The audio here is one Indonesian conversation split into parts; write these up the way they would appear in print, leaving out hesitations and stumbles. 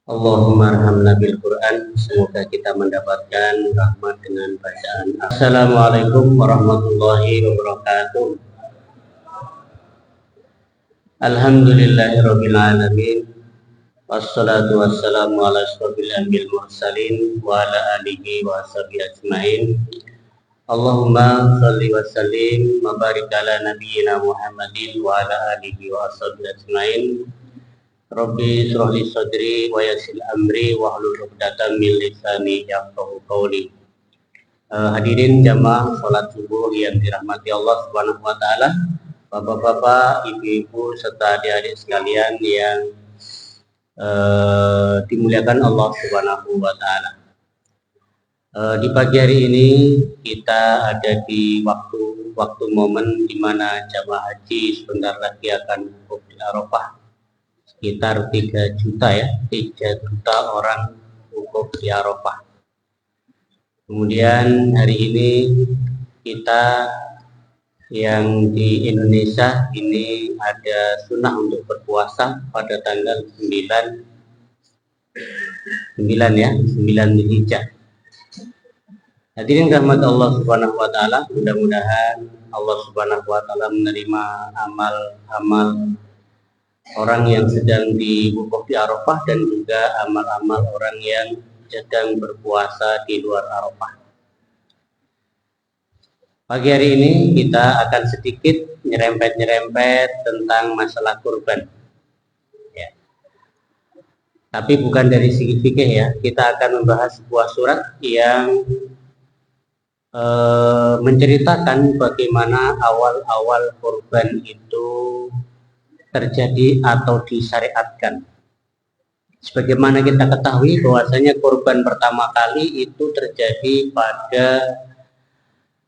Allahumma arhamna bil Quran. Semoga kita mendapatkan rahmat dengan bacaan. Assalamualaikum warahmatullahi wabarakatuh. Alhamdulillahirabbil alamin. Wassalatu wassalamu ala asyrofil anbiya'il mursalin wa ala alihi wa sahbihi ajmain. Allahumma shalli wa sallim wa barik ala nabiyyina Muhammadin wa ala alihi wa sahbihi ajmain. Rabbi shrah li sadri wa yassir amri wahlul 'uqdatam min lisani yafqahu qawli. Hadirin jamaah salat subuh yang dirahmati Allah Subhanahu wa taala, Bapak-bapak, ibu-ibu serta adik-adik sekalian yang dimuliakan Allah Subhanahu wa taala. Di pagi hari ini kita ada di waktu momen di mana jamaah haji sebentar lagi akan wukuf di Arafah. Sekitar 3 juta ya, 3 juta orang wukuf di Arafah. Kemudian hari ini kita yang di Indonesia ini ada sunnah untuk berpuasa pada tanggal 9 ya, 9 Dzulhijjah. Hadirin rahmat Allah Subhanahu wa taala, mudah-mudahan Allah Subhanahu wa taala menerima amal-amal orang yang sedang di wukuf di Arafah dan juga amal-amal orang yang sedang berpuasa di luar Arafah. Pagi hari ini kita akan sedikit nyerempet tentang masalah kurban. Ya. Tapi bukan dari segi fikih ya, kita akan membahas sebuah surat yang menceritakan bagaimana awal-awal kurban itu terjadi atau disyariatkan. Sebagaimana kita ketahui bahwasanya kurban pertama kali itu terjadi pada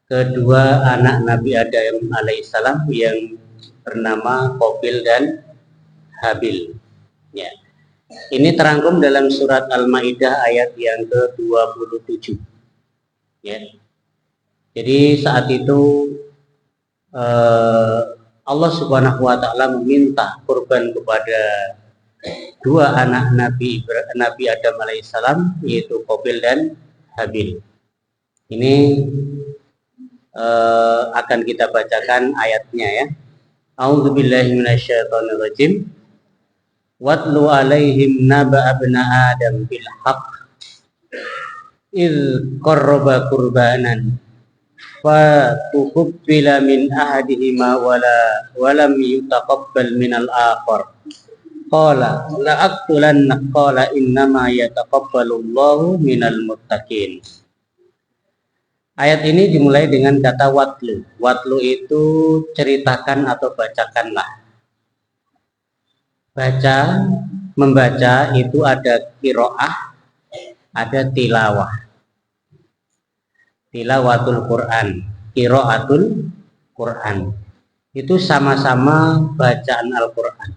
kedua anak Nabi Adam alaihissalam yang bernama Qabil dan Habil. Ya. Ini terangkum dalam surat Al-Maidah ayat yang ke-27. Ya. Jadi saat itu Allah Subhanahu wa taala meminta kurban kepada dua anak Nabi Adam alaihissalam, yaitu Qabil dan Habil. Ini akan kita bacakan ayatnya ya. A'udzubillahi minasyaitonirrajim. Watlu alaihim naba abna Adam bil haqq iz qarraba qurbanan fa tuqbila min ahadihima walam yutaqabbal minal akhar qala la aqtulanna qala innama yataqabbalullahu minal muttaqin. Ayat ini dimulai dengan kata watlu. Watlu itu ceritakan atau bacakanlah. Baca, membaca itu ada qiraah, ada tilawah. Tilawatul Quran, qiraatul Quran. Itu sama-sama bacaan Al-Quran.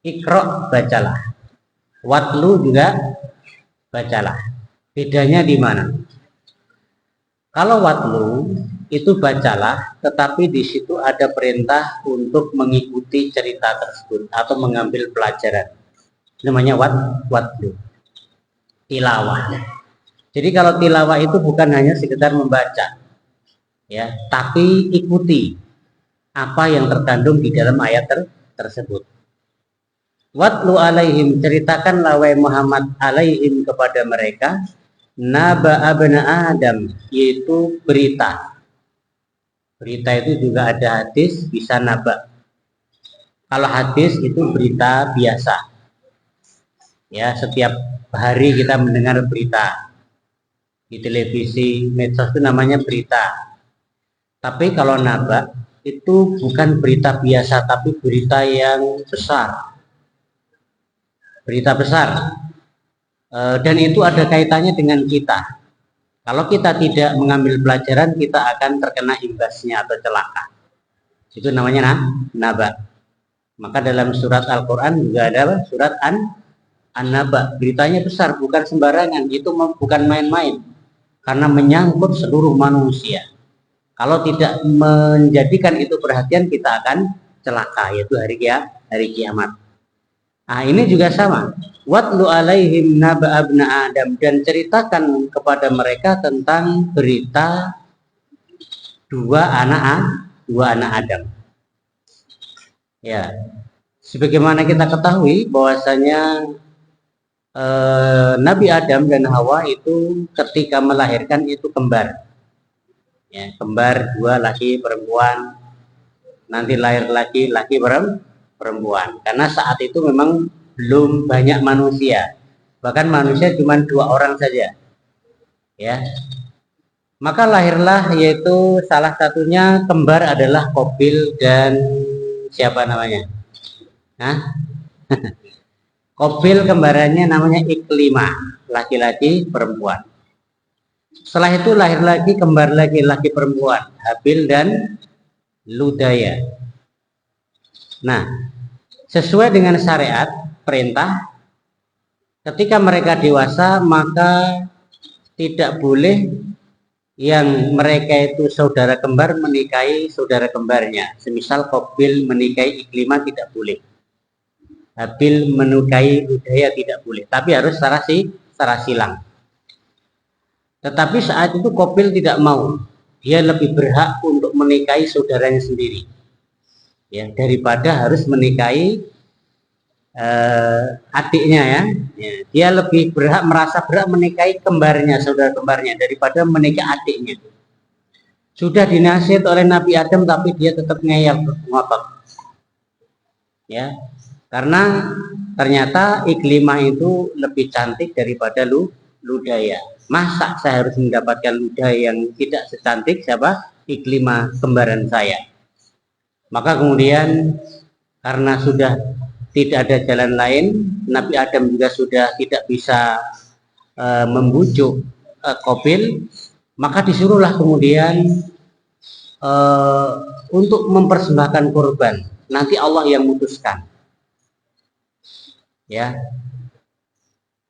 Iqra, bacalah. Watlu juga bacalah. Bedanya di mana? Kalau watlu itu bacalah, tetapi di situ ada perintah untuk mengikuti cerita tersebut atau mengambil pelajaran. Namanya watlu. Tilawah. Jadi kalau tilawah itu bukan hanya sekedar membaca, ya, tapi ikuti apa yang terkandung di dalam ayat tersebut. Watlu alaihim, ceritakanlah wahai Muhammad alaihim kepada mereka naba abna Adam, yaitu berita. Berita itu juga ada hadis, bisa naba. Kalau hadis itu berita biasa. Ya, setiap hari kita mendengar berita. Di televisi, medsos itu namanya berita. Tapi kalau naba itu bukan berita biasa, tapi berita yang besar. Berita besar. Dan itu ada kaitannya dengan kita. Kalau kita tidak mengambil pelajaran, kita akan terkena imbasnya atau celaka. Itu namanya naba. Maka dalam surat Al-Quran juga ada surat An-Naba. Beritanya besar, bukan sembarangan. Itu bukan main-main. Karena menyangkut seluruh manusia. Kalau tidak menjadikan itu perhatian, kita akan celaka, yaitu hari kiamat. Nah, ini juga sama. Watlu alaihim naba abna Adam, dan ceritakan kepada mereka tentang berita dua anak Adam. Ya, sebagaimana kita ketahui bahwasanya Nabi Adam dan Hawa itu ketika melahirkan itu kembar. Ya, kembar dua, laki perempuan. Nanti lahir laki perempuan. Karena saat itu memang belum banyak manusia. Bahkan manusia cuma 2 orang saja. Ya. Maka lahirlah, yaitu salah satunya kembar adalah Qabil dan siapa namanya? Nah, Qabil kembarannya namanya Iklimah, laki-laki perempuan. Setelah itu lahir lagi kembar laki-laki perempuan, Habil dan Ludaya. Nah, sesuai dengan syariat perintah, ketika mereka dewasa maka tidak boleh yang mereka itu saudara kembar menikahi saudara kembarnya. Semisal Qabil menikahi Iklimah tidak boleh, Habil menikahi Ludaya tidak boleh, tapi harus secara silang. Tetapi saat itu Qabil tidak mau, dia lebih berhak untuk menikahi saudaranya sendiri, ya, daripada harus menikahi adiknya, ya. Dia lebih merasa berhak menikahi kembarnya, saudara kembarnya, daripada menikahi adiknya. Sudah dinasihat oleh Nabi Adam, tapi dia tetap ngeyel, ngotot, ya, karena ternyata Iklimah itu lebih cantik daripada Ludaya. Masa saya harus mendapatkan Ludaya yang tidak secantik siapa? Iklimah kembaran saya. Maka kemudian karena sudah tidak ada jalan lain, Nabi Adam juga sudah tidak bisa membujuk Qabil, maka disuruhlah kemudian untuk mempersembahkan korban. Nanti Allah yang memutuskan, ya,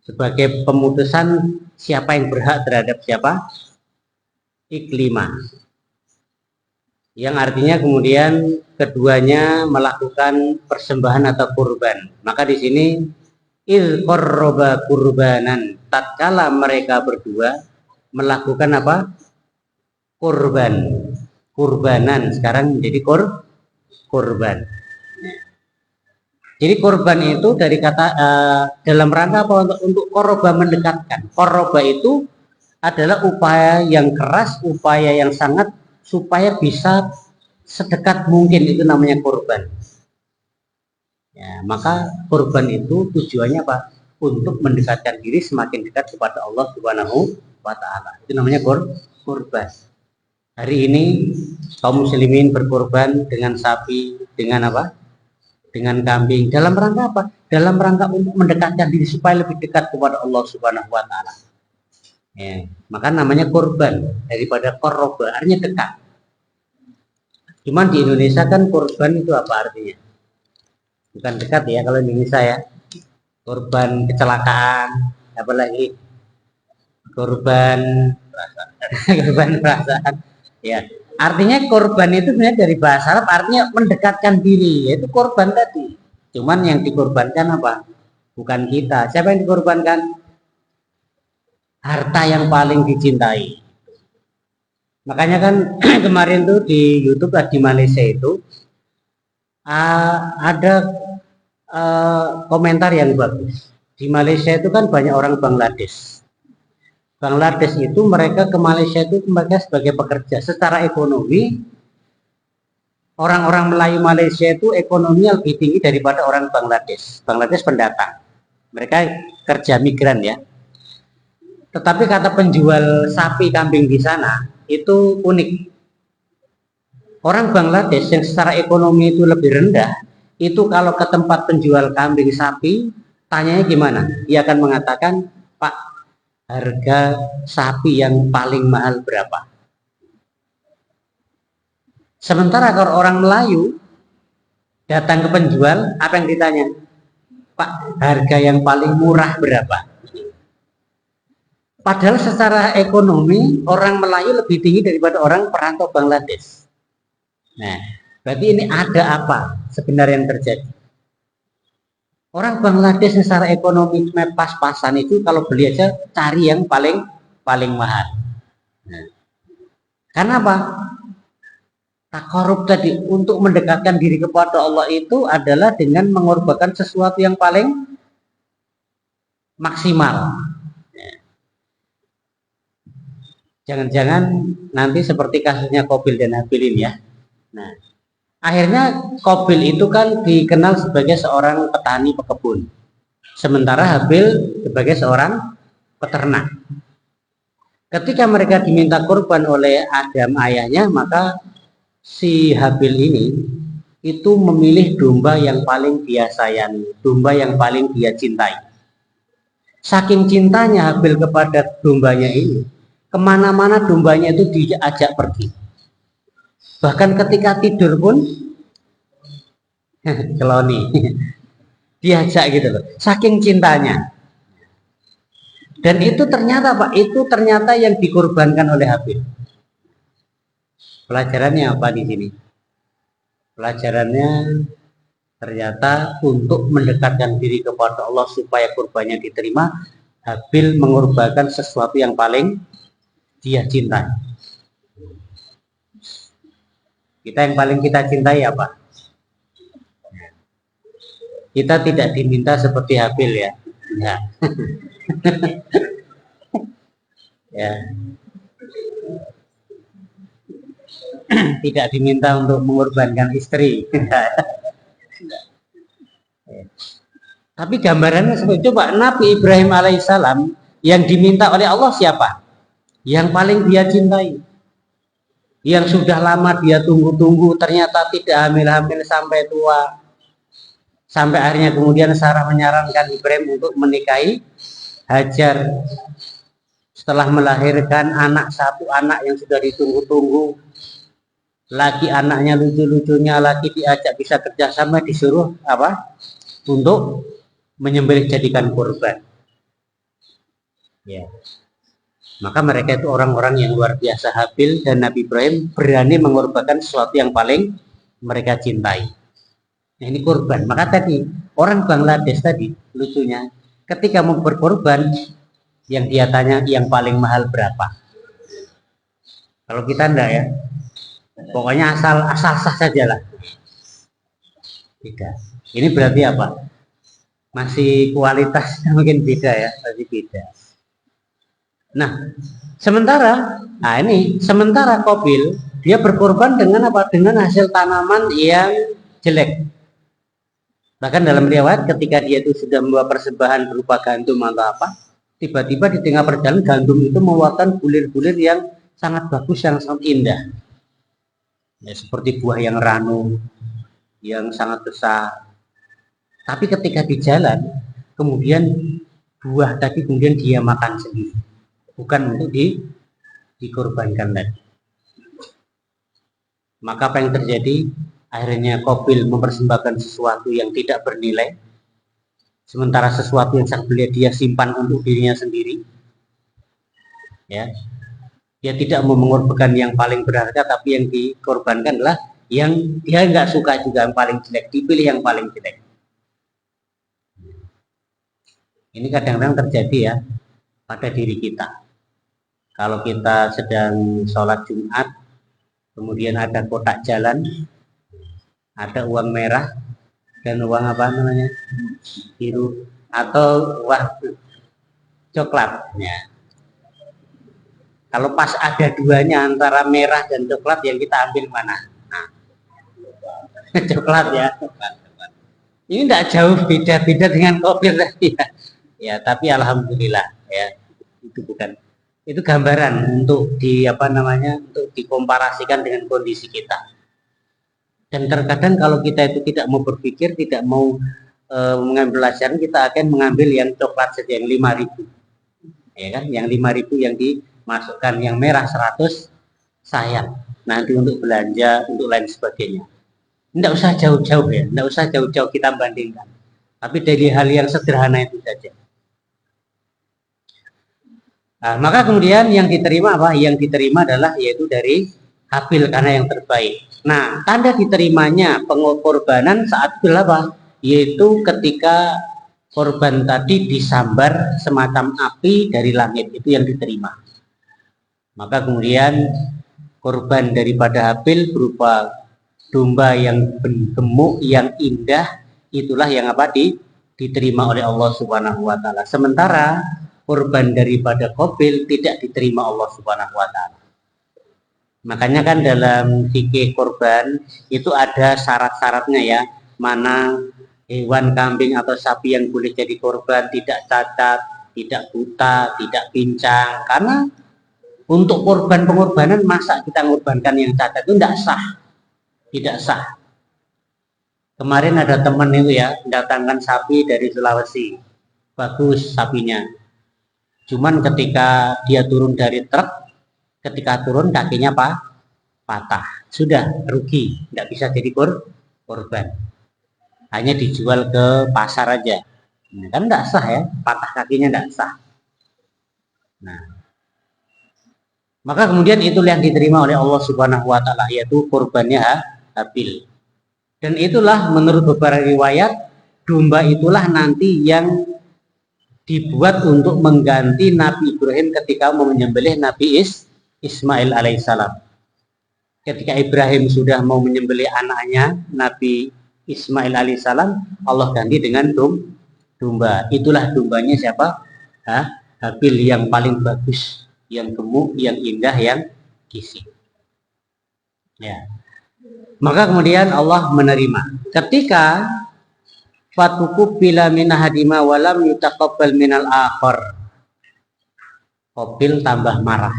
sebagai pemutusan siapa yang berhak terhadap siapa? Iklimah. Yang artinya kemudian keduanya melakukan persembahan atau kurban. Maka di sini il qarraba kurbanan, tatkala mereka berdua melakukan apa? Kurban. Kurbanan sekarang menjadi kurban. Jadi korban itu dari kata dalam rangka apa? Untuk koroba, mendekatkan. Koroba itu adalah upaya yang keras, upaya yang sangat, supaya bisa sedekat mungkin, itu namanya korban. Ya, maka korban itu tujuannya apa? Untuk mendekatkan diri semakin dekat kepada Allah Subhanahu wa Ta'ala. Itu namanya korban. Hari ini kaum muslimin berkorban dengan sapi, dengan apa? Dengan kambing. Dalam rangka apa? Dalam rangka untuk mendekatkan diri supaya lebih dekat kepada Allah Subhanahu wa Ta'ala. Ya, maka namanya korban daripada koroba, artinya dekat. Cuman di Indonesia kan korban itu apa artinya? Bukan dekat ya kalau di Indonesia, ya. Korban kecelakaan, apalagi korban perasaan. Ya. Artinya korban itu sebenarnya dari bahasa Arab artinya mendekatkan diri, yaitu korban tadi. Cuman yang dikorbankan apa? Bukan kita. Siapa yang dikorbankan? Harta yang paling dicintai. Makanya kan kemarin tuh di YouTube di Malaysia itu ada komentar yang bagus. Di Malaysia itu kan banyak orang Bangladesh. Bangladesh itu mereka ke Malaysia itu mereka sebagai pekerja. Secara ekonomi, orang-orang Melayu Malaysia itu ekonominya lebih tinggi daripada orang Bangladesh. Bangladesh pendatang, mereka kerja migran, ya. Tetapi kata penjual sapi kambing di sana itu unik. Orang Bangladesh yang secara ekonomi itu lebih rendah, itu kalau ke tempat penjual kambing sapi, tanyanya gimana? Dia akan mengatakan, Pak, harga sapi yang paling mahal berapa? Sementara kalau orang Melayu datang ke penjual, apa yang ditanya? Pak, harga yang paling murah berapa? Padahal secara ekonomi orang Melayu lebih tinggi daripada orang perantau Bangladesh. Nah, berarti ini ada apa sebenarnya yang terjadi? Orang Bangladesh secara ekonomi pas-pasan itu kalau beli aja cari yang paling paling mahal. Nah, karena apa? Takarub tadi untuk mendekatkan diri kepada Allah itu adalah dengan mengorbankan sesuatu yang paling maksimal. Jangan-jangan nanti seperti kasusnya Qabil dan Habil ini ya. Nah, akhirnya Qabil itu kan dikenal sebagai seorang petani pekebun. Sementara Habil sebagai seorang peternak. Ketika mereka diminta kurban oleh Adam ayahnya, maka si Habil ini itu memilih domba yang paling dia sayangi, domba yang paling dia cintai. Saking cintanya Habil kepada dombanya ini, kemana-mana dombanya itu diajak pergi. Bahkan ketika tidur pun keloni diajak gitu loh, saking cintanya. Dan itu ternyata Pak, itu ternyata yang dikorbankan oleh Habil. Pelajarannya apa di sini? Pelajarannya ternyata untuk mendekatkan diri kepada Allah supaya kurbannya diterima, Habil mengorbankan sesuatu yang paling dia cintai. Kita yang paling kita cintai apa? Kita tidak diminta seperti Habil ya. Ya. Ya. Tidak diminta untuk mengorbankan istri. Tapi gambarannya seperti itu Pak. Nabi Ibrahim alaihissalam yang diminta oleh Allah siapa? Yang paling dia cintai, yang sudah lama dia tunggu-tunggu, ternyata tidak hamil-hamil sampai tua, sampai akhirnya kemudian Sarah menyarankan Ibrahim untuk menikahi Hajar. Setelah melahirkan satu anak yang sudah ditunggu-tunggu, lagi anaknya lucu-lucunya, lagi diajak bisa kerjasama, disuruh apa? Untuk menyembelih jadikan kurban. Ya. Maka mereka itu orang-orang yang luar biasa. Habil dan Nabi Ibrahim berani mengorbankan sesuatu yang paling mereka cintai. Nah, ini kurban. Maka tadi orang Bangladesh tadi lucunya, ketika mau berkorban, yang dia tanya yang paling mahal berapa. Kalau kita enggak ya, pokoknya asal sah saja lah. Tidak. Ini berarti apa? Masih kualitasnya mungkin beda ya, masih beda. Nah, sementara Qabil dia berkorban dengan apa? Dengan hasil tanaman yang jelek. Bahkan dalam riwayat ketika dia itu sudah membawa persembahan berupa gandum atau apa, tiba-tiba di tengah perjalanan gandum itu mengeluarkan bulir-bulir yang sangat bagus, yang sangat indah. Ya, seperti buah yang ranum, yang sangat besar. Tapi ketika di jalan, kemudian buah tadi kemudian dia makan sendiri. Bukan untuk dikorbankan tadi. Maka apa yang terjadi? Akhirnya Qabil mempersembahkan sesuatu yang tidak bernilai, sementara sesuatu yang sangat belia dia simpan untuk dirinya sendiri. Ya, dia tidak mau mengorbankan yang paling berharga, tapi yang dikorbankan adalah yang dia nggak suka juga, yang paling jelek, dipilih yang paling jelek. Ini kadang-kadang terjadi ya pada diri kita. Kalau kita sedang sholat Jumat, kemudian ada kotak jalan, ada uang merah dan uang apa namanya, biru atau uang coklat. Ya. Kalau pas ada duanya antara merah dan coklat, yang kita ambil mana? Nah, coklat ya. Ini tidak jauh beda-beda dengan Qabil tadi ya. Ya, tapi alhamdulillah ya, itu bukan. Itu gambaran untuk untuk dikomparasikan dengan kondisi kita. Dan terkadang kalau kita itu tidak mau berpikir, tidak mau mengambil pelajaran, kita akan mengambil yang coklat saja, yang 5.000, ya kan, yang 5.000 yang dimasukkan, yang merah 100 sayang, nanti untuk belanja, untuk lain sebagainya. Tidak usah jauh-jauh ya, tidak usah jauh-jauh kita bandingkan, tapi dari hal yang sederhana itu saja. Nah, maka kemudian yang diterima apa? Yang diterima adalah yaitu dari Habil karena yang terbaik. Nah, tanda diterimanya pengorbanan saat Habil apa? yaitu ketika korban tadi disambar semacam api dari langit, itu yang diterima. Maka kemudian korban daripada Habil berupa domba yang gemuk, yang indah, itulah yang diterima oleh Allah Subhanahu wa taala. Sementara korban daripada Qabil tidak diterima Allah Subhanahu wa taala. Makanya kan dalam fikih korban itu ada syarat-syaratnya ya, mana hewan kambing atau sapi yang boleh jadi korban, tidak cacat, tidak buta, tidak pincang. Karena untuk korban pengorbanan, masa kita mengorbankan yang cacat itu tidak sah, tidak sah. Kemarin ada teman itu ya, mendatangkan sapi dari Sulawesi, bagus sapinya. Cuman ketika dia turun dari truk, ketika turun kakinya patah, sudah rugi, tidak bisa jadi korban. Hanya dijual ke pasar aja. Nah, kan tidak sah ya, patah kakinya tidak sah. Nah, maka kemudian itulah yang diterima oleh Allah Subhanahu wa taala, yaitu korbannya Habil. Dan itulah menurut beberapa riwayat, domba itulah nanti yang dibuat untuk mengganti Nabi Ibrahim ketika mau menyembelih Nabi Ismail alaihissalam. Ketika Ibrahim sudah mau menyembelih anaknya Nabi Ismail alaihissalam, Allah ganti dengan domba. Itulah dombanya siapa? Habil, yang paling bagus, yang gemuk, yang indah, yang gizi. Ya. Maka kemudian Allah menerima. Ketika fatuku bila minahadima walam yutaqabbal minal akhar, Qabil tambah marah.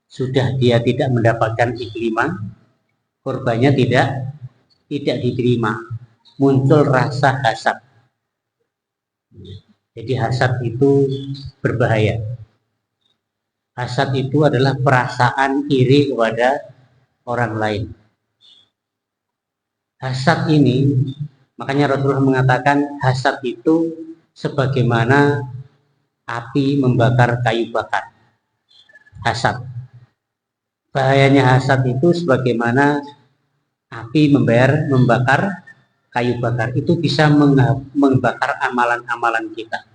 Sudah dia tidak mendapatkan iklimah, korbannya tidak diterima. Muncul rasa hasad. Jadi hasad itu berbahaya. Hasad itu adalah perasaan iri kepada orang lain. Hasad ini, makanya Rasulullah mengatakan hasad itu sebagaimana api membakar kayu bakar. Hasad. Bahayanya hasad itu sebagaimana api membakar kayu bakar. Itu bisa membakar amalan-amalan kita.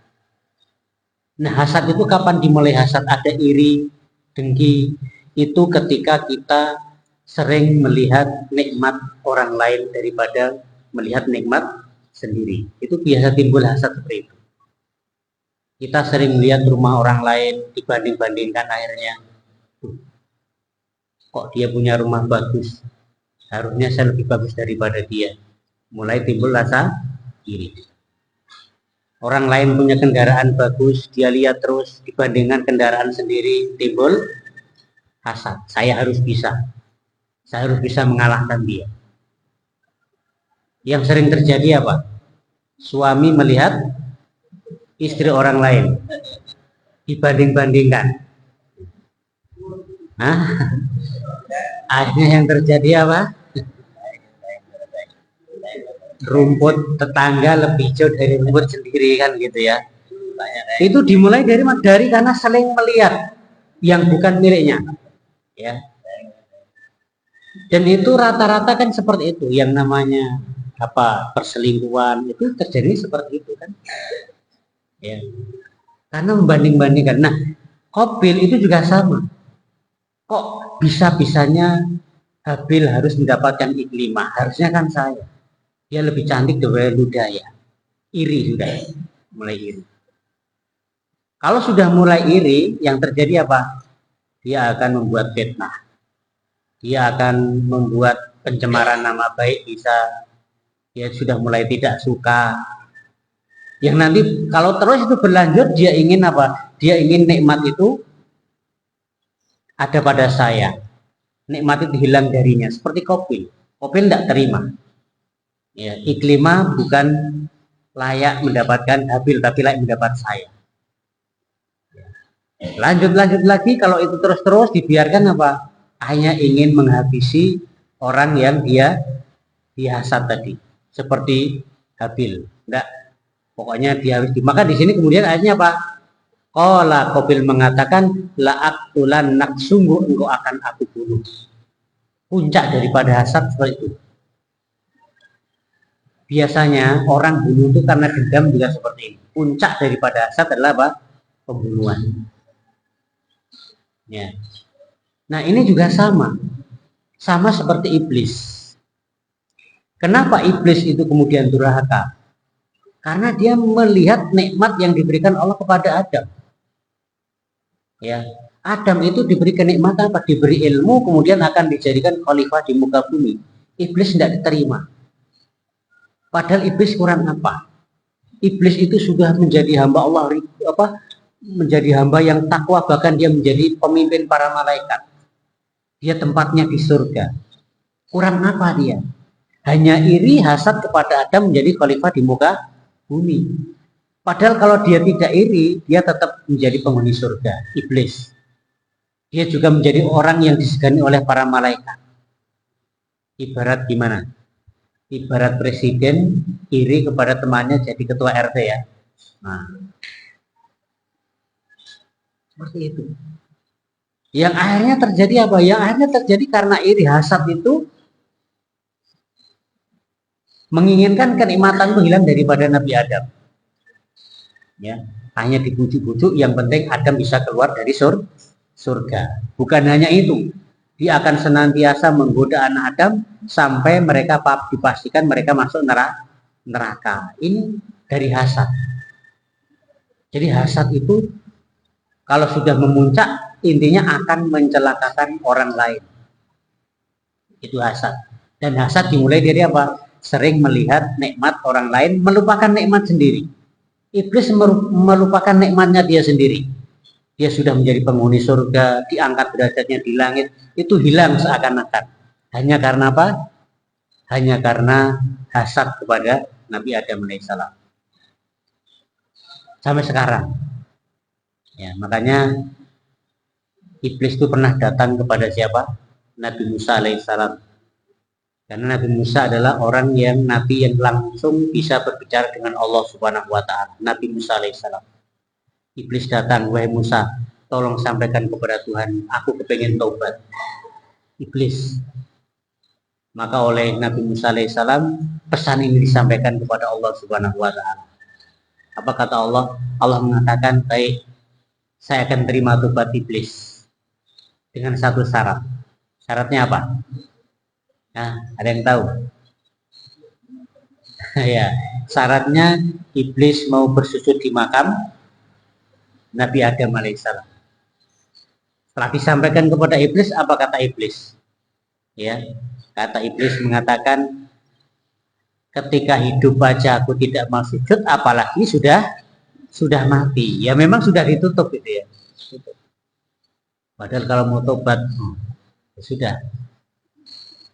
Nah, hasad itu kapan dimulai? Hasad ada iri, dengki, itu ketika kita sering melihat nikmat orang lain daripada melihat nikmat sendiri. Itu biasa timbul hasad seperti itu. Kita sering melihat rumah orang lain, dibanding-bandingkan, akhirnya kok dia punya rumah bagus, harusnya saya lebih bagus daripada dia. Mulai timbul rasa iri. Orang lain punya kendaraan bagus, dia lihat terus dibandingkan kendaraan sendiri, timbul hasad. Saya harus bisa mengalahkan dia. Yang sering terjadi apa? Suami melihat istri orang lain, dibanding-bandingkan. Akhirnya yang terjadi apa? Rumput tetangga lebih hijau dari rumput sendiri, kan gitu ya. Itu dimulai dari karena saling melihat yang bukan miliknya, ya. Dan itu rata-rata kan seperti itu, yang namanya perselingkuhan itu terjadi seperti itu kan, ya. Karena membanding-bandingkan. Nah, Qabil itu juga sama. Kok bisa-bisanya Habil harus mendapatkan iklimah? Harusnya kan saya. Dia lebih cantik daripada Ludaya. Iri sudah, mulai iri. Kalau sudah mulai iri, yang terjadi apa? Dia akan membuat fitnah. Dia akan membuat pencemaran nama baik, dia sudah mulai tidak suka. Yang nanti kalau terus itu berlanjut, dia ingin apa? Dia ingin nikmat itu ada pada saya. Nikmat itu hilang darinya. Seperti Qabil. Qabil tidak terima. Ya, iklimah bukan layak mendapatkan Habil, tapi layak mendapat saya. Lanjut lagi, kalau itu terus dibiarkan apa? Hanya ingin menghabisi orang yang dia hasad tadi, seperti Habil. Enggak, pokoknya dia harus maka di sini kemudian ayatnya apa? Qala Qabil mengatakan la'aqtulannak, sungguh engkau akan aku bunuh. Puncak daripada hasad seperti itu. Biasanya orang bunuh itu karena dendam juga seperti ini. Puncak daripada hasad adalah apa? Pembunuhan. Ya. Nah ini juga sama seperti iblis. Kenapa iblis itu kemudian durhaka? Karena dia melihat nikmat yang diberikan Allah kepada Adam. Ya, Adam itu diberi kenikmatan apa? Diberi ilmu, kemudian akan dijadikan khalifah di muka bumi. Iblis tidak diterima. Padahal iblis kurang apa? Iblis itu sudah menjadi hamba Allah, menjadi hamba yang takwa, bahkan dia menjadi pemimpin para malaikat. Dia tempatnya di surga. Kurang apa dia? Hanya iri hasad kepada Adam menjadi khalifah di muka bumi. Padahal kalau dia tidak iri, dia tetap menjadi penghuni surga, iblis. Dia juga menjadi orang yang disegani oleh para malaikat. Ibarat gimana? Ibarat presiden iri kepada temannya jadi ketua RT ya. Nah, seperti itu. Yang akhirnya terjadi apa? Yang akhirnya terjadi karena iri hasad itu menginginkan kenikmatan itu hilang daripada Nabi Adam. Ya, hanya dibujuk-bujuk, yang penting Adam bisa keluar dari surga. Bukan hanya itu, dia akan senantiasa menggoda anak Adam sampai mereka dipastikan mereka masuk neraka. Ini dari hasad. Jadi hasad itu kalau sudah memuncak, intinya akan mencelakakan orang lain. Itu hasad. Dan hasad dimulai dari apa? Sering melihat nikmat orang lain, melupakan nikmat sendiri. Iblis melupakan nikmatnya dia sendiri. Dia sudah menjadi penghuni surga, diangkat derajatnya di langit, itu hilang seakan-akan. Hanya karena apa? Hanya karena hasad kepada Nabi Adam alaihissalam. Sampai sekarang. Ya, makanya iblis itu pernah datang kepada siapa? Nabi Musa alaihissalam. Karena Nabi Musa adalah orang yang Nabi yang langsung bisa berbicara dengan Allah Subhanahu wa Ta'ala. Nabi Musa alaihissalam. Iblis datang, wahai Musa, tolong sampaikan kepada Tuhan, aku kepengen taubat. Iblis. Maka oleh Nabi Musa alaihissalam, pesan ini disampaikan kepada Allah Subhanahu wa Ta'ala. Apa kata Allah? Allah mengatakan, baik, saya akan terima taubat iblis dengan satu syarat. Syaratnya apa? Nah, ada yang tahu? Ya, syaratnya iblis mau bersujud di makam Nabi Adam alaihissalam. Setelah disampaikan kepada iblis, apa kata iblis? Ya, kata iblis mengatakan, ketika hidup aja aku tidak mau sujud, apalagi sudah mati. Ya memang sudah ditutup gitu ya. Padahal kalau mau tobat, ya sudah.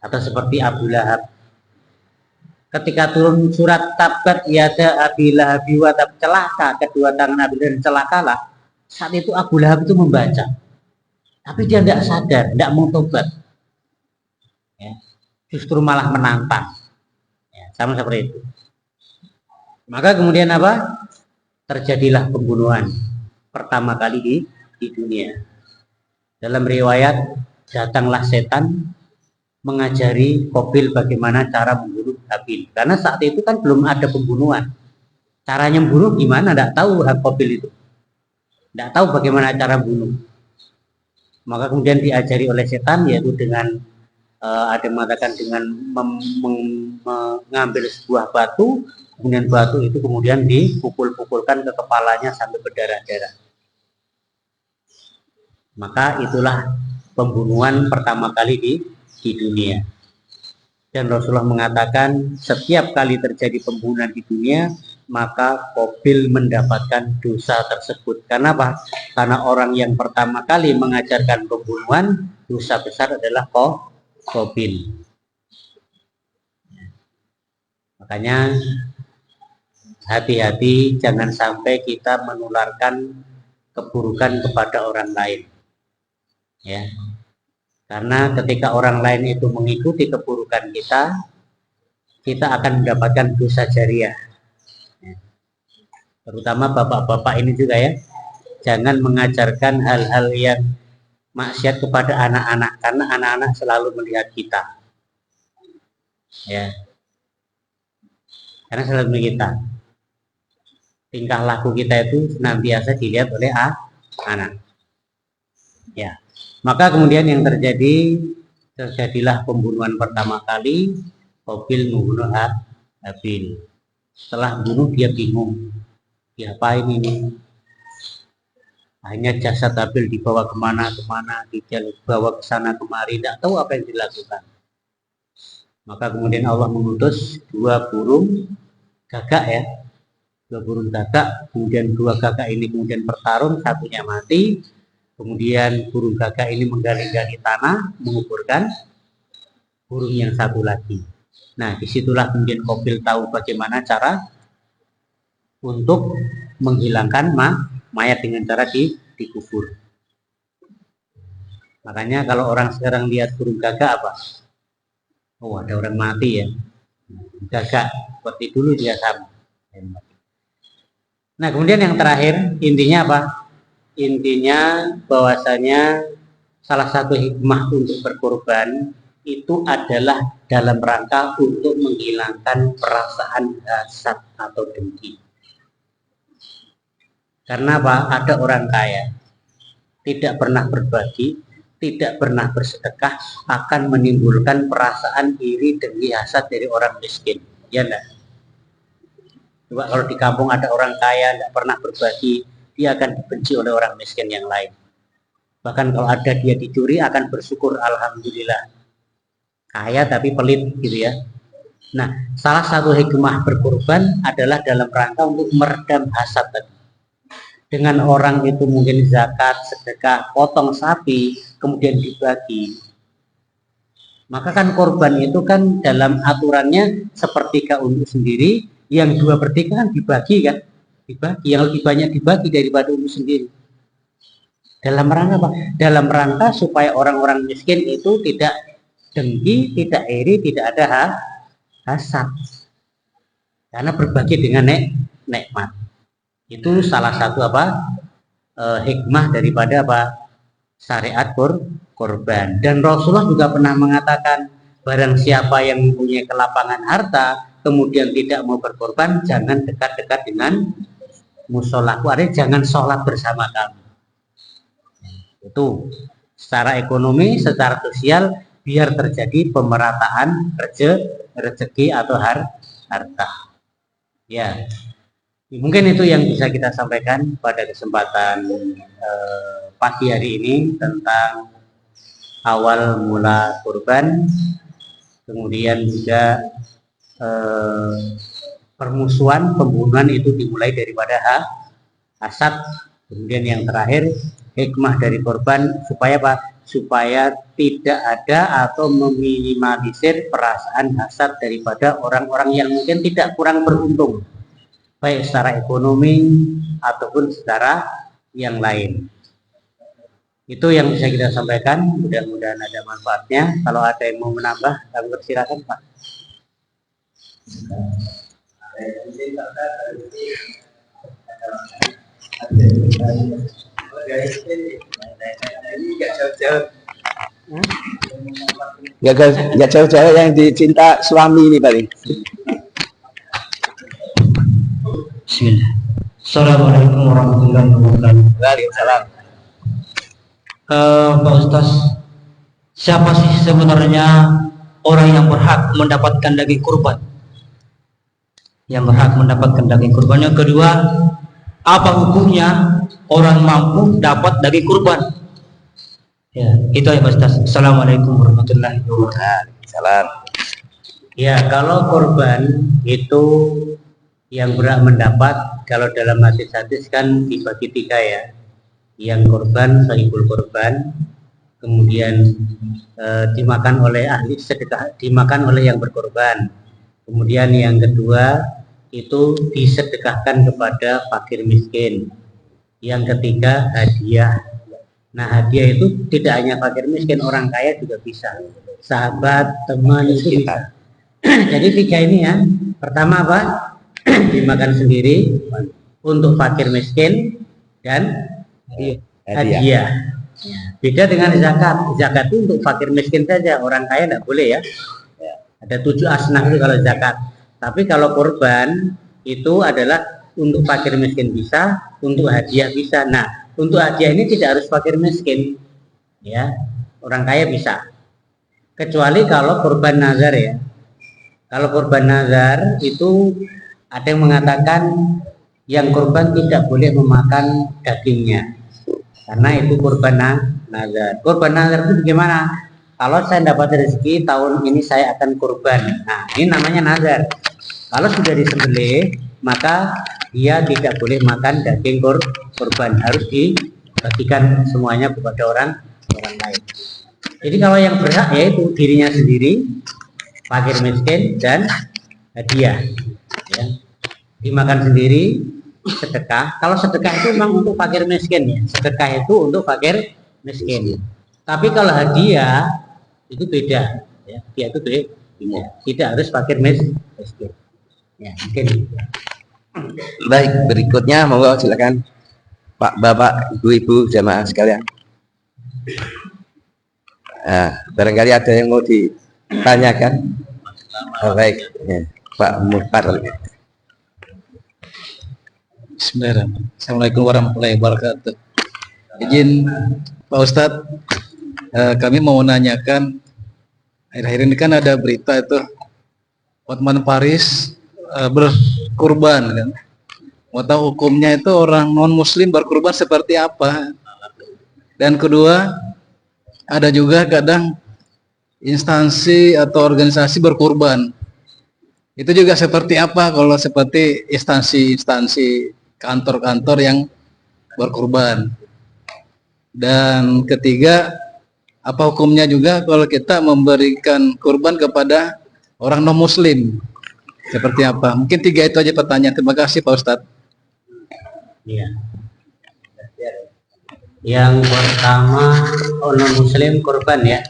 Atau seperti Abu Lahab, ketika turun surat tabat yada Abi Lahab wa tab, celaka, kedua tangan Abi Lahab celakalah. Saat itu Abu Lahab itu membaca, tapi dia tidak sadar, tidak mau tobat, ya, justru malah menantang, ya, sama seperti itu. Maka kemudian apa? Terjadilah pembunuhan pertama kali di dunia. Dalam riwayat, datanglah setan mengajari Qabil bagaimana cara membunuh Habil. Karena saat itu kan belum ada pembunuhan. Caranya membunuh gimana? Tidak tahu Qabil itu. Tidak tahu bagaimana cara bunuh. Maka kemudian diajari oleh setan, yaitu dengan ada yang mengatakan dengan mengambil sebuah batu, kemudian batu itu kemudian dipukul-pukulkan ke kepalanya sampai berdarah-darah. Maka itulah pembunuhan pertama kali di dunia. Dan Rasulullah mengatakan setiap kali terjadi pembunuhan di dunia, maka Qabil mendapatkan dosa tersebut. Karena apa? Karena orang yang pertama kali mengajarkan pembunuhan, dosa besar adalah Qabil. Makanya hati-hati, jangan sampai kita menularkan keburukan kepada orang lain. Ya. Karena ketika orang lain itu mengikuti keburukan kita akan mendapatkan dosa jariah. Terutama bapak-bapak ini juga ya, jangan mengajarkan hal-hal yang maksiat kepada anak-anak, karena anak-anak selalu melihat kita. Ya. Karena selalu kita tingkah laku kita itu senantiasa dilihat oleh anak. Ya, maka kemudian yang terjadilah pembunuhan pertama kali. Qabil membunuh Habil. Setelah bunuh dia bingung, diapain ini? Hanya jasad Habil dibawa kemana-kemana, dibawa ke sana kemari, tidak tahu apa yang dilakukan. Maka kemudian Allah mengutus dua burung gagak ya, dua burung gagak. Kemudian dua gagak ini kemudian bertarung, satunya mati. Kemudian burung gagak ini menggali-gali tanah, menguburkan burung yang satu lagi. Nah, disitulah kemudian Qabil tahu bagaimana cara untuk menghilangkan mayat dengan cara dikubur. Makanya kalau orang sekarang lihat burung gagak apa? Oh, ada orang mati ya. Gagak seperti dulu dia sama. Nah, kemudian yang terakhir intinya apa? Intinya bahwasanya salah satu hikmah untuk berkorban itu adalah dalam rangka untuk menghilangkan perasaan hasad atau dengki. Karena apa? Ada orang kaya tidak pernah berbagi, tidak pernah bersedekah, akan menimbulkan perasaan iri, dengki, hasad dari orang miskin. Ya enggak? Coba kalau di kampung ada orang kaya tidak pernah berbagi, dia akan dibenci oleh orang miskin yang lain. Bahkan kalau ada dia dicuri akan bersyukur, alhamdulillah kaya tapi pelit gitu ya. Nah, salah satu hikmah berkorban adalah dalam rangka untuk meredam hasad tadi. Dengan orang itu mungkin zakat, sedekah, potong sapi, kemudian dibagi. Maka kan korban itu kan dalam aturannya sepertiga untuk sendiri, yang 2/3 kan dibagi kan? Dibagi, yang lebih banyak dibagi daripada untuk sendiri. Dalam rangka apa? Dalam rangka supaya orang-orang miskin itu tidak dengki, tidak iri, tidak ada hasad. Karena berbagi dengan nikmat. Itu salah satu hikmah daripada syariat korban. Dan Rasulullah juga pernah mengatakan, barang siapa yang mempunyai kelapangan harta kemudian tidak mau berkorban, jangan dekat-dekat dengan musolaku, artinya jangan sholat bersama kami. Itu secara ekonomi, secara sosial, biar terjadi pemerataan rezeki atau harta. Ya. Mungkin itu yang bisa kita sampaikan pada kesempatan pagi hari ini tentang awal mula kurban, kemudian juga permusuhan, pembunuhan itu dimulai daripada hasad, kemudian yang terakhir hikmah dari korban supaya supaya tidak ada atau meminimalisir perasaan hasad daripada orang-orang yang mungkin tidak kurang beruntung, baik secara ekonomi ataupun secara yang lain. Itu yang bisa kita sampaikan, mudah-mudahan ada manfaatnya. Kalau ada yang mau menambah, kami persilakan Pak. Nggak jauh-jauh yang dicinta suami ini paling. Bismillah. Assalamualaikum warahmatullahi wabarakatuh. Waalaikumsalam. Pak Ustaz, siapa sih sebenarnya orang yang berhak mendapatkan daging kurban? Yang berhak mendapatkan daging kurban. Yang kedua, apa hukumnya orang mampu dapat daging kurban? Ya, itu ya Pak Ustaz. Assalamualaikum warahmatullahi wabarakatuh. Salam. Ya, kalau kurban itu yang berhak mendapat, kalau dalam hadis-hadis kan dibagi 3 ya. Yang korban, sahibul korban, kemudian dimakan oleh ahli sedekah, dimakan oleh yang berkorban. Kemudian yang kedua itu disedekahkan kepada fakir miskin. Yang ketiga hadiah. Nah, hadiah itu tidak hanya fakir miskin, orang kaya juga bisa, sahabat, teman itu bisa. Jadi 3 ini ya. Pertama apa? Dimakan sendiri untuk fakir miskin dan hadiah. Beda dengan zakat. Zakat itu untuk fakir miskin saja, orang kaya tidak boleh ya. Ada 7 asnaf itu kalau zakat. Tapi kalau kurban itu adalah untuk fakir miskin bisa, untuk hadiah bisa. Nah, untuk hadiah ini tidak harus fakir miskin, ya, orang kaya bisa. Kecuali kalau kurban nazar ya. Kalau kurban nazar itu ada yang mengatakan yang kurban tidak boleh memakan dagingnya, karena itu kurban nazar. Kurban nazar itu bagaimana? Kalau saya dapat rezeki tahun ini saya akan kurban. Nah, ini namanya nazar. Kalau sudah disembelih, maka dia tidak boleh makan daging kurban, harus dibagikan semuanya kepada orang lain. Jadi kalau yang berhak yaitu dirinya sendiri, fakir miskin, dan hadiah. Ya. Dimakan sendiri, sedekah. Kalau sedekah itu memang untuk fakir miskin ya. Sedekah itu untuk fakir miskin. Tapi kalau hadiah itu beda. Ya. Hadiah itu beda. Tidak harus fakir miskin. Ya, mungkin. Baik, berikutnya monggo silakan Pak, Bapak, Ibu-ibu, jamaah sekalian. Barangkali ada yang mau ditanyakan. Baik, ya, Pak Muhtar. Bismillahirrahmanirrahim. Assalamualaikum warahmatullahi wabarakatuh. Izin Pak Ustadz, kami mau menanyakan, akhir-akhir ini kan ada berita itu Hotman Paris berkurban kan. Mau tahu hukumnya itu orang non muslim berkurban seperti apa. Dan kedua, ada juga kadang instansi atau organisasi berkurban. Itu juga seperti apa kalau seperti instansi kantor-kantor yang berkurban. Dan ketiga, apa hukumnya juga kalau kita memberikan kurban kepada orang non muslim? Seperti apa? Mungkin 3 itu aja pertanyaan. Terima kasih Pak Ustadz. Ya. Yang pertama non muslim kurban ya.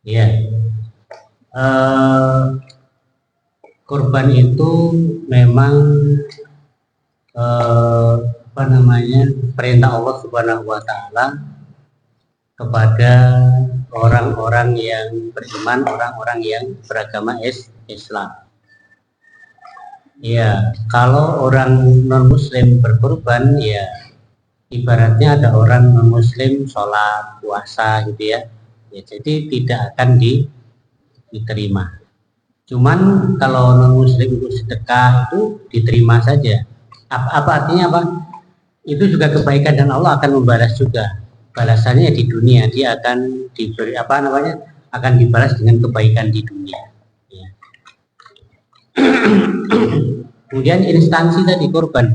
Ya. Kurban itu memang perintah Allah Subhanahu wa taala kepada orang-orang yang beriman, orang-orang yang beragama Islam. Ya, kalau orang non muslim berkurban ya ibaratnya ada orang non muslim sholat, puasa gitu ya. Ya jadi tidak akan diterima. Cuman kalau non muslim itu sedekah itu diterima saja. Apa artinya apa? Itu juga kebaikan dan Allah akan membalas juga. Balasannya di dunia, dia akan diberi akan dibalas dengan kebaikan di dunia. Ya. Kemudian instansi tadi korban.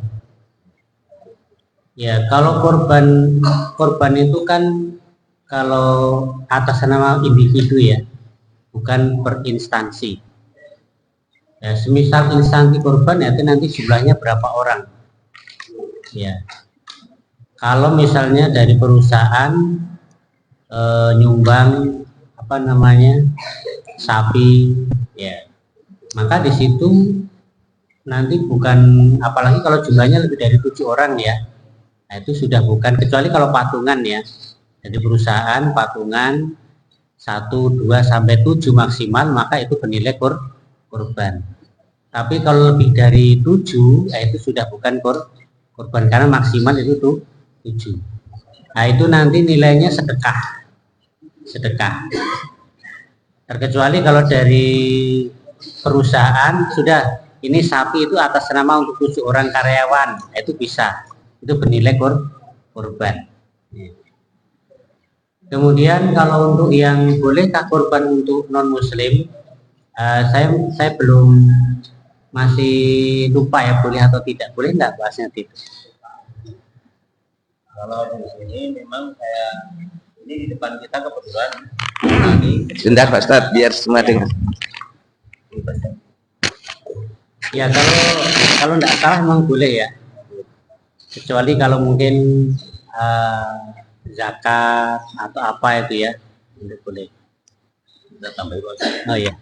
Ya, kalau korban itu kan kalau atas nama individu ya, bukan per instansi. Ya, semisal instansi korban ya, itu nanti jumlahnya berapa orang. Ya, kalau misalnya dari perusahaan nyumbang sapi, ya, maka di situ nanti bukan, apalagi kalau jumlahnya lebih dari 7 orang ya, nah itu sudah bukan, kecuali kalau patungan ya, jadi perusahaan patungan 1, 2 sampai 7 maksimal, maka itu bernilai korban. Tapi kalau lebih dari 7, nah itu sudah bukan korban karena maksimal itu tuh 7. Nah itu nanti nilainya sedekah. Terkecuali kalau dari perusahaan sudah ini sapi itu atas nama untuk 7 orang karyawan, nah itu bisa, itu bernilai korban. Kemudian kalau untuk yang bolehkah korban untuk non muslim, saya belum, masih lupa ya boleh atau tidak. Boleh enggak bahasnya itu? Kalau di sini memang kayak ini di depan kita kebetulan Sebentar Pak Ustadz, biar semua dengar. Ya kalau enggak salah memang boleh ya, kecuali kalau mungkin zakat atau apa itu ya, tidak boleh. Oh ya.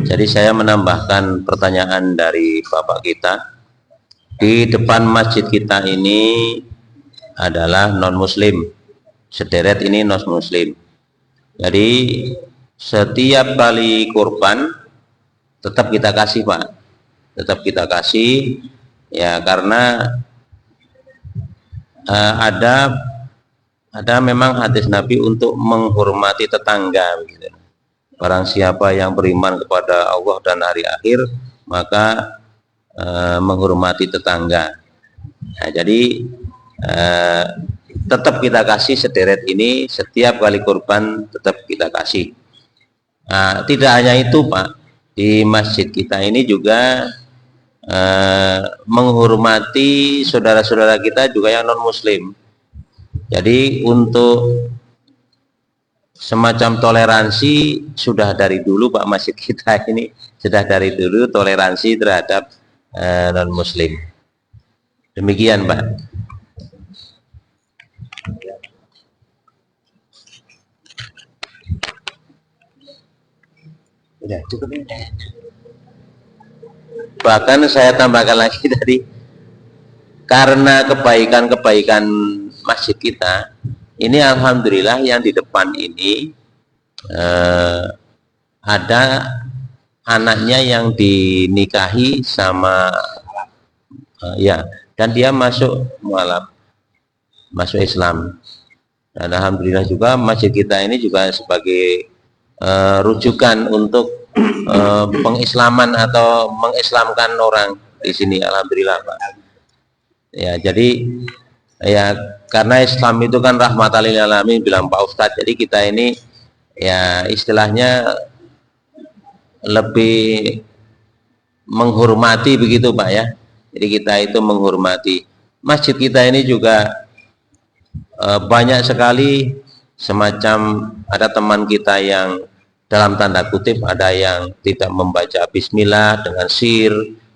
Jadi saya menambahkan pertanyaan dari Bapak kita. Di depan masjid kita ini adalah non muslim, sederet ini non muslim. Jadi setiap kali kurban tetap kita kasih Pak, tetap kita kasih ya, karena ada memang hadis Nabi untuk menghormati tetangga begitu. Barang siapa yang beriman kepada Allah dan hari akhir, maka menghormati tetangga. Nah, jadi tetap kita kasih sederet ini, setiap kali kurban tetap kita kasih. Nah, tidak hanya itu Pak, di masjid kita ini juga menghormati saudara-saudara kita juga yang non muslim. Jadi untuk semacam toleransi sudah dari dulu Pak, masjid kita ini sudah dari dulu toleransi terhadap non muslim. Demikian Pak. Udah cukup ini. Bahkan saya tambahkan lagi tadi, karena kebaikan-kebaikan masjid kita ini, alhamdulillah yang di depan ini ada anaknya yang dinikahi sama ya, dan dia masuk mualaf, masuk Islam. Dan alhamdulillah juga masjid kita ini juga sebagai rujukan untuk pengislaman atau mengislamkan orang di sini, alhamdulillah Pak. Ya, jadi ya karena Islam itu kan rahmatan lil alamin bilang Pak Ustadz, jadi kita ini ya istilahnya lebih menghormati begitu Pak ya. Jadi kita itu menghormati. Masjid kita ini juga banyak sekali semacam, ada teman kita yang dalam tanda kutip ada yang tidak membaca bismillah dengan sir,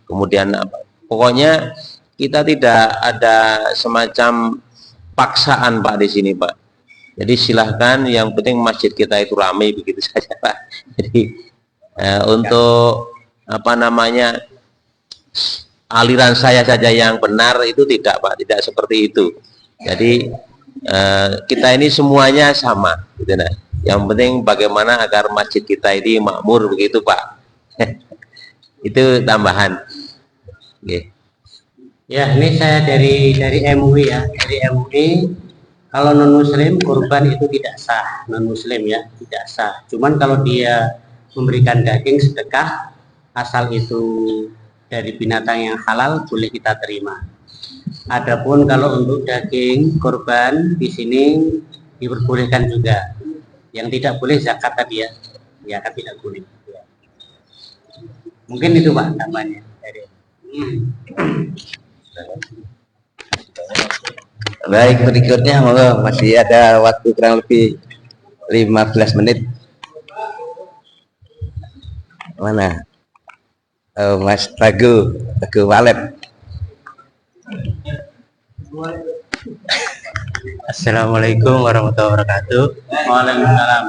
kemudian pokoknya kita tidak ada semacam paksaan Pak di sini Pak. Jadi silahkan, yang penting masjid kita itu ramai begitu saja Pak. Jadi untuk apa namanya, aliran saya saja yang benar itu tidak Pak, tidak seperti itu. Jadi kita ini semuanya sama gitu nah. Yang penting bagaimana agar masjid kita ini makmur begitu Pak. Itu tambahan. Okay. Ya, ini saya dari MUI ya. Dari MUI, kalau non muslim kurban itu tidak sah, non muslim ya, tidak sah. Cuman kalau dia memberikan daging sedekah, asal itu dari binatang yang halal, boleh kita terima. Adapun kalau untuk daging kurban di sini diperbolehkan juga. Yang tidak boleh zakat tadi ya, zakat tidak boleh. Mungkin itu Pak namanya. Baik, berikutnya monggo, masih ada waktu kurang lebih 15 menit. Mana? Oh, Mas Teguh Walep. Assalamualaikum warahmatullahi wabarakatuh. Waalaikumsalam.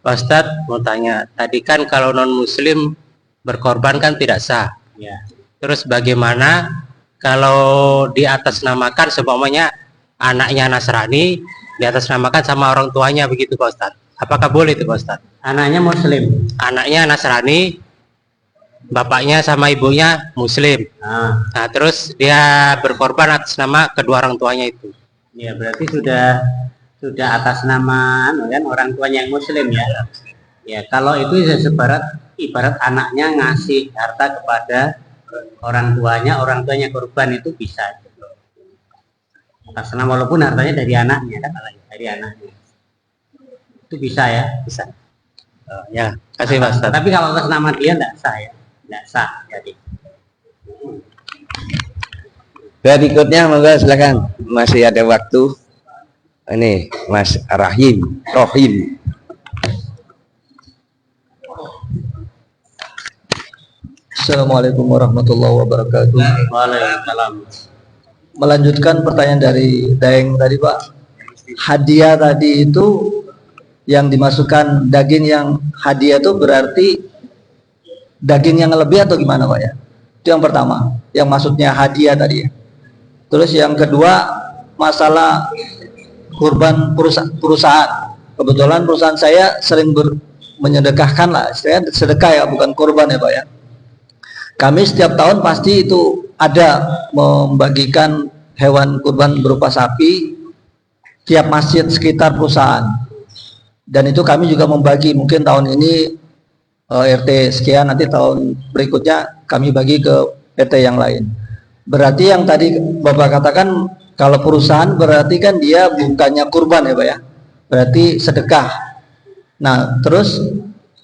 Pak Ustadz mau tanya, tadi kan kalau non muslim berkorban kan tidak sah. Ya. Terus bagaimana kalau di atas namakan seumpamanya anaknya Nasrani, di atas namakan sama orang tuanya begitu Pak Ustadz? Apakah boleh itu Pak Ustadz? Anaknya muslim. Anaknya Nasrani, bapaknya sama ibunya muslim. Nah, terus dia berkorban atas nama kedua orang tuanya itu. Ya, berarti sudah atas nama kan orang tuanya yang muslim ya. Ya, kalau itu ibarat anaknya ngasih harta kepada orang tuanya korban, itu bisa. Atas nama, walaupun hartanya dari anaknya kan, dari anaknya. Itu bisa ya, bisa. Oh, ya, kasih Pak Ustadz. Tapi kalau atas nama dia enggak sah ya. Enggak sah jadi. Berikutnya monggo silakan, masih ada waktu. Ini Mas Rohim. Assalamualaikum warahmatullahi wabarakatuh. Waalaikumsalam. Melanjutkan pertanyaan dari Daeng tadi Pak, hadiah tadi itu yang dimasukkan daging yang hadiah itu berarti daging yang lebih atau gimana Pak ya? Itu yang pertama, yang maksudnya hadiah tadi ya. Terus yang kedua, masalah kurban perusahaan. Kebetulan perusahaan saya sering menyedekahkan lah, istilahnya sedekah ya, bukan korban ya Pak ya. Kami setiap tahun pasti itu ada membagikan hewan kurban berupa sapi tiap masjid sekitar perusahaan. Dan itu kami juga membagi, mungkin tahun ini RT sekian, nanti tahun berikutnya kami bagi ke RT yang lain. Berarti yang tadi Bapak katakan kalau perusahaan berarti kan dia bukannya kurban ya Pak ya, berarti sedekah. Nah terus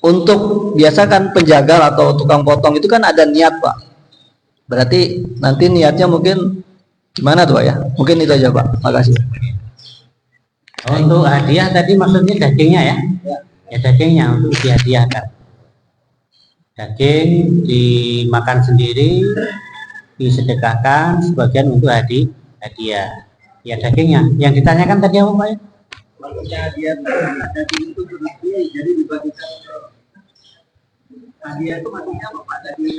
untuk biasa kan penjagal atau tukang potong itu kan ada niat Pak. Berarti nanti niatnya mungkin gimana tuh Pak ya? Mungkin itu aja Pak. Makasih. Untuk hadiah tadi maksudnya dagingnya ya? Ya dagingnya untuk dihadiahkan. Daging dimakan sendiri, disedekahkan, sebagian untuk hadiah. Ya dagingnya. Yang ditanyakan tadi apa Pak ya? Maksudnya hadiah daging itu jadi dibagikan hadiah itu maksudnya apa Pak? Daging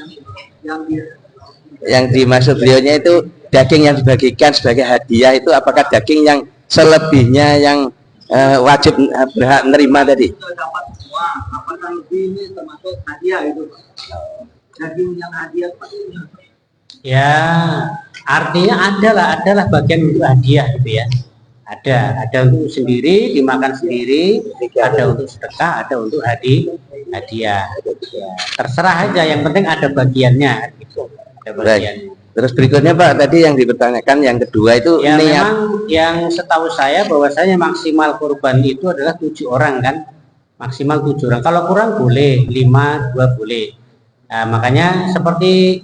Yang dimaksud beliaunya itu daging yang dibagikan sebagai hadiah itu apakah daging yang selebihnya yang wajib berhak menerima tadi? dapat semua, apakah lebih ini termasuk hadiah itu Pak? Daging yang hadiah Pak? Ya artinya adalah bagian untuk hadiah gitu ya. Ada untuk sendiri, dimakan sendiri, ada untuk sedekah, ada untuk hadiah. Terserah aja, yang penting ada bagiannya gitu. Ada bagiannya. Terus berikutnya Pak, tadi yang dipertanyakan yang kedua itu Ya niat. memang yang setahu saya bahwasanya maksimal kurban itu adalah 7 orang kan, maksimal 7 orang. Kalau kurang boleh 5, 2 boleh. Nah, makanya seperti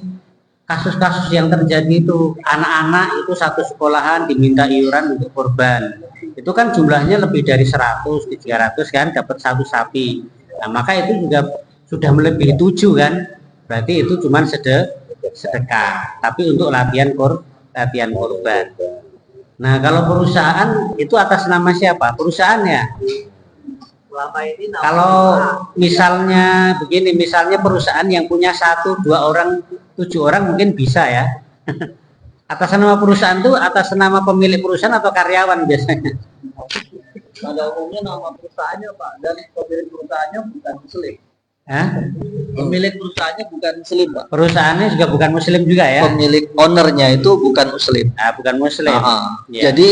kasus-kasus yang terjadi itu, anak-anak itu satu sekolahan diminta iuran untuk kurban. Itu kan jumlahnya lebih dari 100, 300 kan, dapat 1 sapi. Nah, maka itu juga sudah melebihi 7 kan. Berarti itu cuma sedekah, tapi untuk latihan kurban. Nah, kalau perusahaan itu atas nama siapa? Perusahaannya. Kalau misalnya begini, misalnya perusahaan yang punya 1, 2 orang, 7 orang mungkin bisa ya. Atas nama perusahaan itu atas nama pemilik perusahaan atau karyawan biasanya? Pada umumnya nama perusahaannya Pak, dan pemilik perusahaannya bukan muslim. Hah? Pemilik perusahaannya bukan muslim Pak. Perusahaannya juga bukan muslim juga ya? Pemilik ownernya itu bukan muslim. Nah, bukan muslim. Ya. Jadi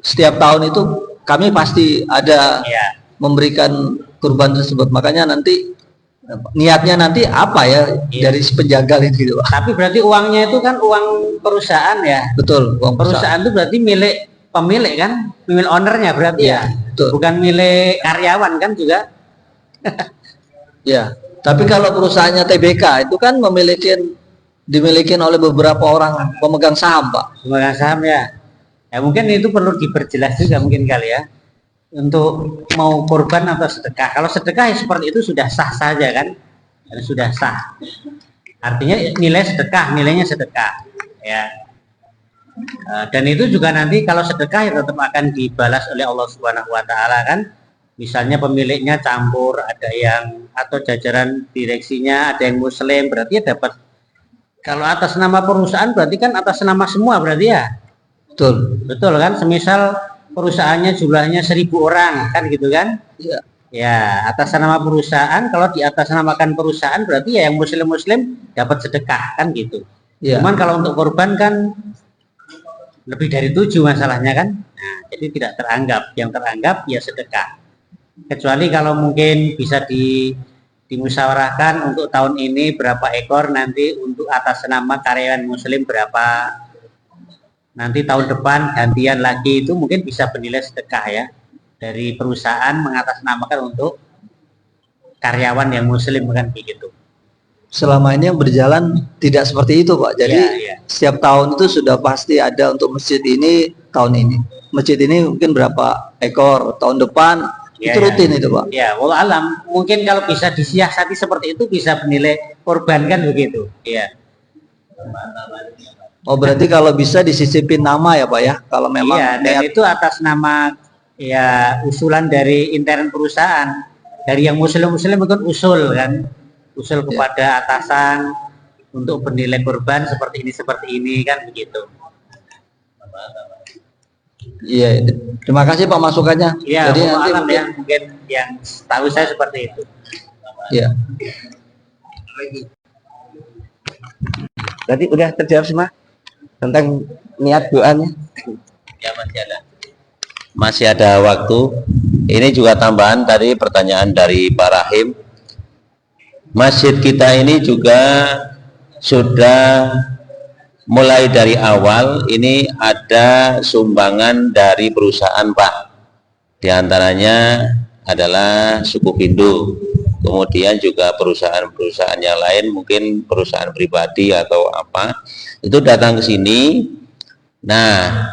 setiap tahun itu kami pasti ada Ya. memberikan kurban tersebut. Makanya nanti niatnya nanti apa ya dari si penjagal itu gitu Pak. Tapi berarti uangnya itu kan uang perusahaan ya? Betul, uang Perusahaan itu berarti milik pemilik kan? Milik ownernya berarti ya? Betul. Bukan milik karyawan kan juga? Ya. Tapi kalau perusahaannya TBK itu kan dimiliki oleh beberapa orang pemegang saham Pak. Pemegang saham ya? Ya mungkin itu perlu diperjelas juga mungkin kali ya. Untuk mau kurban atau sedekah. Kalau sedekah ya seperti itu sudah sah saja kan? Dan sudah sah. Artinya nilainya sedekah. Ya. Dan itu juga nanti kalau sedekah ya tetap akan dibalas oleh Allah Subhanahu wa taala kan. Misalnya pemiliknya campur, ada yang atau jajaran direksinya ada yang muslim, berarti ya dapat. Kalau atas nama perusahaan berarti kan atas nama semua berarti ya. Betul. Betul kan? Semisal perusahaannya jumlahnya 1000 orang kan gitu kan? Iya. Ya, atas nama perusahaan, kalau di atas namakan perusahaan berarti ya yang muslim dapat sedekah kan gitu. Iya. Cuman kalau untuk korban kan lebih dari 7 masalahnya kan. Nah, jadi tidak teranggap, yang teranggap ya sedekah. Kecuali kalau mungkin bisa dimusyawarahkan untuk tahun ini berapa ekor, nanti untuk atas nama karyawan muslim berapa, nanti tahun depan gantian lagi, itu mungkin bisa bernilai sedekah ya, dari perusahaan mengatasnamakan untuk karyawan yang muslim kan begitu. Selama ini yang berjalan tidak seperti itu Pak. Jadi Ya. setiap tahun itu sudah pasti ada untuk masjid ini tahun ini. Masjid ini mungkin berapa ekor, tahun depan itu rutin itu Pak. Ya, wallah alam, mungkin kalau bisa disiasati seperti itu bisa bernilai korban kan begitu. Iya. Oh berarti kalau bisa disisipin nama ya Pak ya, kalau memang Iya, dan itu atas nama ya usulan dari intern perusahaan, dari yang muslim itu usul kan, usul kepada atasan untuk bernilai korban seperti ini kan begitu. Iya, terima kasih Pak masukannya. Ya, Jadi nanti alam mungkin, ya, mungkin yang tahu saya seperti itu. ya. Tadi udah terjawab semua tentang niat doanya. Ya, masih ada waktu. Ini juga tambahan tadi pertanyaan dari Pak Rahim. Masjid kita ini juga sudah mulai dari awal ini ada sumbangan dari perusahaan Pak. Di antaranya adalah suku Hindu. Kemudian juga perusahaan-perusahaan yang lain, mungkin perusahaan pribadi atau apa, itu datang ke sini. Nah,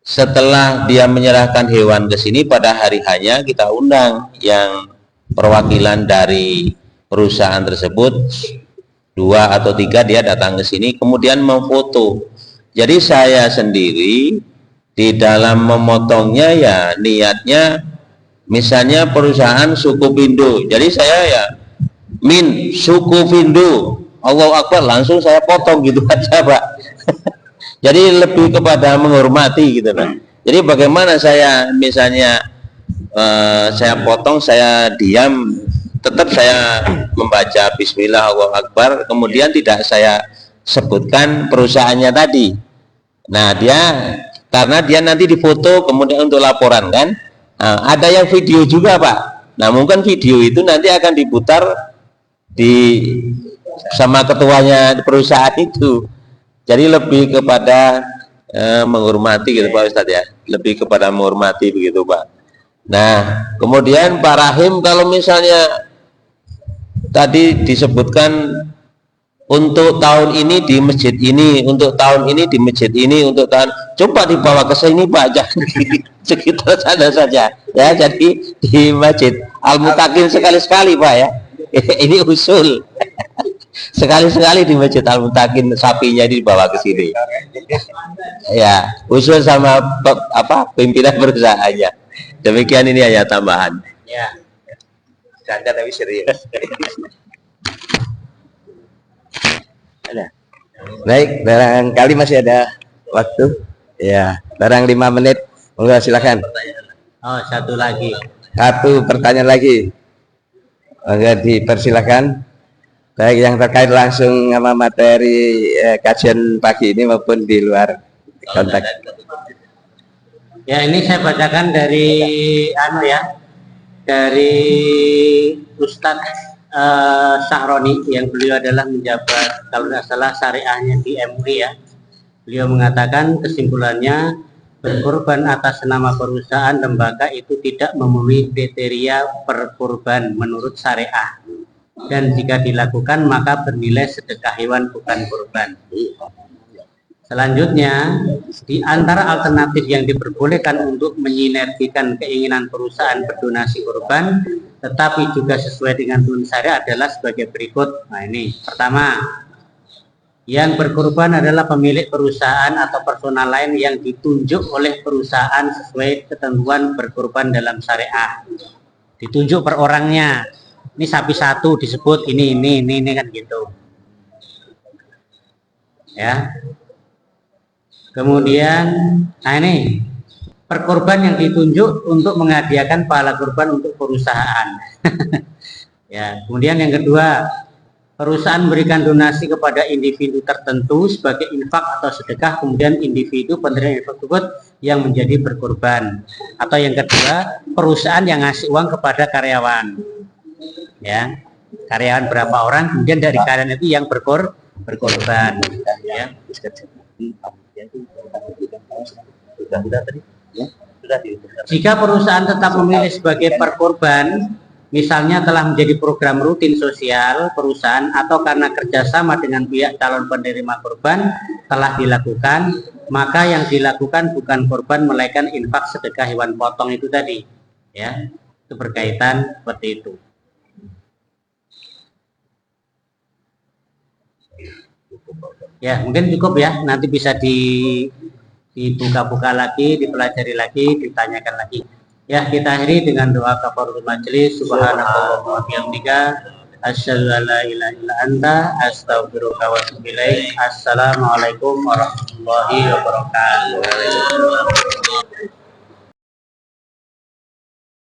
setelah dia menyerahkan hewan ke sini, pada hari hanya kita undang yang perwakilan dari perusahaan tersebut, 2 atau 3 dia datang ke sini, kemudian memfoto. Jadi saya sendiri di dalam memotongnya ya niatnya, misalnya perusahaan suku Pindo, jadi saya ya min suku Pindo, Allahu Akbar, langsung saya potong gitu aja Pak. Jadi lebih kepada menghormati gitu kan. Jadi bagaimana saya misalnya saya potong, saya diam, tetap saya membaca Bismillah Allahu Akbar, kemudian tidak saya sebutkan perusahaannya tadi. Nah dia, karena dia nanti difoto kemudian untuk laporan kan. Nah, ada yang video juga Pak. Nah mungkin video itu nanti akan diputar sama ketuanya perusahaan itu. Jadi lebih kepada menghormati gitu Pak Ustadz ya, lebih kepada menghormati begitu Pak. Nah kemudian Pak Rahim, kalau misalnya tadi disebutkan untuk tahun ini di masjid ini, untuk tahun ini di masjid ini, untuk tahun, coba dibawa ke sini Pak, jangan sekitar sana saja ya. Jadi di masjid Al-Mutakin sekali-sekali Pak ya. Ini usul. Sekali-sekali di masjid Al-Mutakin sapinya dibawa ke sini. Ya, usul sama pimpinan perusahaannya. Demikian, ini hanya tambahan. Ya. Canda tapi serius. Ada. Baik, barangkali masih ada waktu. Ya, barang 5 menit. Monggo silakan. Oh, satu lagi. Satu pertanyaan lagi. Monggo dipersilakan. Baik yang terkait langsung sama materi kajian pagi ini maupun di luar konteks. Ya, ini saya bacakan dari dari Ustadz Sahroni, yang beliau adalah menjabat kalau tidak salah syariahnya di MUI ya. Beliau mengatakan kesimpulannya, berkorban atas nama perusahaan lembaga itu tidak memenuhi kriteria perkorban menurut syariah, dan jika dilakukan maka bernilai sedekah hewan bukan kurban. Selanjutnya, di antara alternatif yang diperbolehkan untuk menyinergikan keinginan perusahaan berdonasi kurban tetapi juga sesuai dengan tuntunan syariat adalah sebagai berikut. Nah ini, pertama, yang berkurban adalah pemilik perusahaan atau personal lain yang ditunjuk oleh perusahaan sesuai ketentuan berkurban dalam syariah. Ditunjuk per orangnya. Ini sapi satu disebut ini kan gitu. Ya. Kemudian, nah ini perkorban yang ditunjuk untuk menghadiahkan pahala kurban untuk perusahaan. Ya, kemudian yang kedua, perusahaan memberikan donasi kepada individu tertentu sebagai infak atau sedekah, kemudian individu penerima infak tersebut yang menjadi berkorban. Atau yang kedua, perusahaan yang ngasih uang kepada karyawan. Ya, karyawan berapa orang, kemudian dari karyawan itu yang berkorban. Ya. Jika perusahaan tetap memilih sebagai perkorban, misalnya telah menjadi program rutin sosial perusahaan atau karena kerjasama dengan pihak calon penerima korban telah dilakukan, maka yang dilakukan bukan korban melainkan infak sedekah hewan potong itu tadi. Ya, itu berkaitan seperti itu. Ya, mungkin cukup ya. Nanti bisa dibuka-buka lagi, dipelajari lagi, ditanyakan lagi. Ya, kita akhiri dengan doa kafaratul majelis. Subhanallah wa bihamdika Asyhadu an la ilaha illa anta astaghfiruka wa atubu ilaik. Assalamualaikum warahmatullahi wabarakatuh.